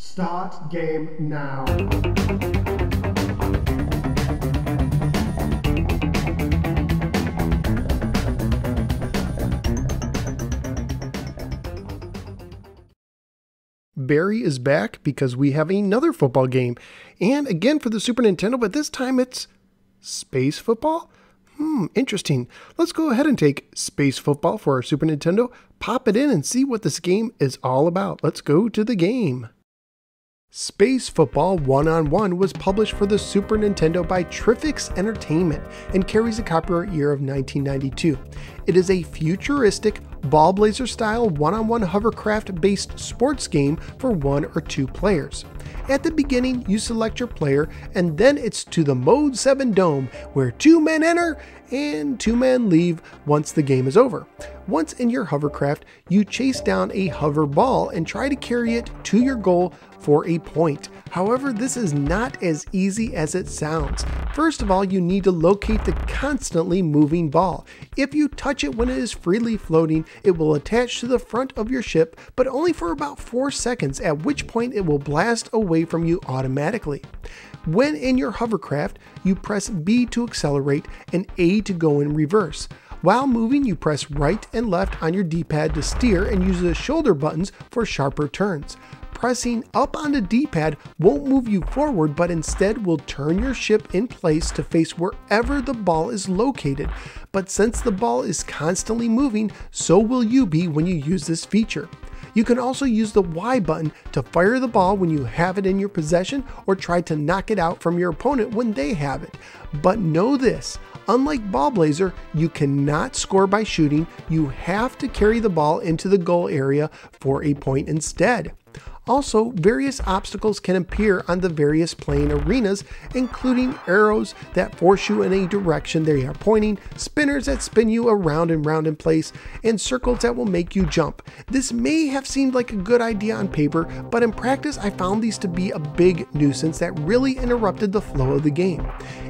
Start game now. Barry is back because we have another football game, and again for the Super Nintendo, but this time it's space football? Interesting. Let's go ahead and take space football for our Super Nintendo, pop it in and see what this game is all about. Let's go to the game. Space Football 1-on-1 was published for the Super Nintendo by Triffix Entertainment and carries a copyright year of 1992. It is a futuristic, Ballblazer style one-on-one hovercraft based sports game for 1 or 2 players. At the beginning, you select your player, and then it's to the Mode 7 Dome, where 2 men enter and 2 men leave once the game is over. Once in your hovercraft, you chase down a hover ball and try to carry it to your goal for a point. However, this is not as easy as it sounds. First of all, you need to locate the constantly moving ball. If you touch it when it is freely floating, it will attach to the front of your ship, but only for about 4 seconds, at which point it will blast away from you automatically. When in your hovercraft, you press B to accelerate and A to go in reverse. While moving, you press right and left on your D-pad to steer and use the shoulder buttons for sharper turns. Pressing up on the D-pad won't move you forward, but instead will turn your ship in place to face wherever the ball is located. But since the ball is constantly moving, so will you be when you use this feature. You can also use the Y button to fire the ball when you have it in your possession or try to knock it out from your opponent when they have it. But know this, unlike Ballblazer, you cannot score by shooting. You have to carry the ball into the goal area for a point instead. Also, various obstacles can appear on the various playing arenas, including arrows that force you in a direction they are pointing, spinners that spin you around and round in place, and circles that will make you jump. This may have seemed like a good idea on paper, but in practice I found these to be a big nuisance that really interrupted the flow of the game.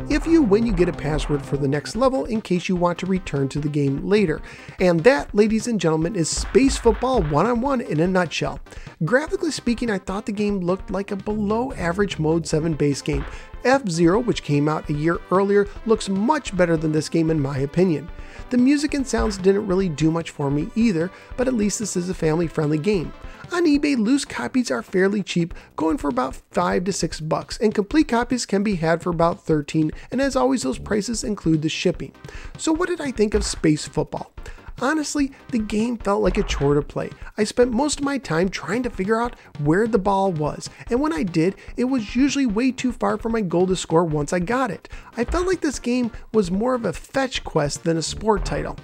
If you win, you get a password for the next level in case you want to return to the game later. And that, ladies and gentlemen, is Space Football 1-on-1 in a nutshell. Graphically speaking, I thought the game looked like a below average Mode 7 base game. F-Zero, which came out a year earlier, looks much better than this game in my opinion. The music and sounds didn't really do much for me either, but at least this is a family-friendly game. On eBay, loose copies are fairly cheap, going for about $5 to $6, and complete copies can be had for about $13, and as always, those prices include the shipping. So what did I think of Space Football? Honestly, the game felt like a chore to play. I spent most of my time trying to figure out where the ball was, and when I did, it was usually way too far from my goal to score once I got it. I felt like this game was more of a fetch quest than a sport title.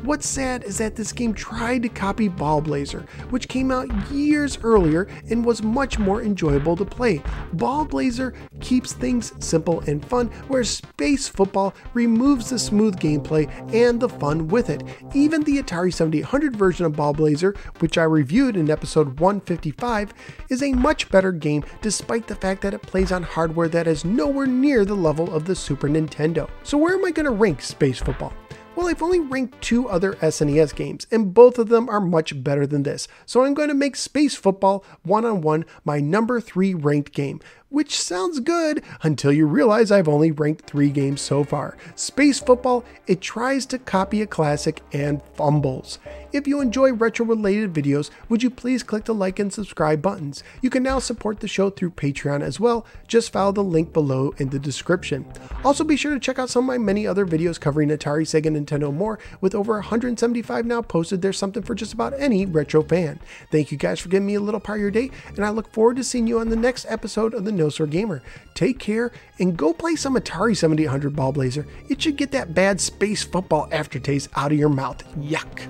What's sad is that this game tried to copy Ballblazer, which came out years earlier and was much more enjoyable to play. Ballblazer keeps things simple and fun, whereas Space Football removes the smooth gameplay and the fun with it. Even the Atari 7800 version of Ballblazer, which I reviewed in episode 155, is a much better game despite the fact that it plays on hardware that is nowhere near the level of the Super Nintendo. So where am I going to rank Space Football? Well, I've only ranked 2 other SNES games, and both of them are much better than this, so I'm going to make Space Football 1-on-1 my number 3 ranked game, which sounds good until you realize I've only ranked 3 games so far. Space Football, it tries to copy a classic and fumbles. If you enjoy retro-related videos, would you please click the like and subscribe buttons? You can now support the show through Patreon as well. Just follow the link below in the description. Also, be sure to check out some of my many other videos covering Atari, Sega, Nintendo, more. With over 175 now posted, there's something for just about any retro fan. Thank you guys for giving me a little part of your day, and I look forward to seeing you on the next episode of the No Sir Gamer. Take care and go play some Atari 7800 Ballblazer. It should get that bad Space Football aftertaste out of your mouth. Yuck.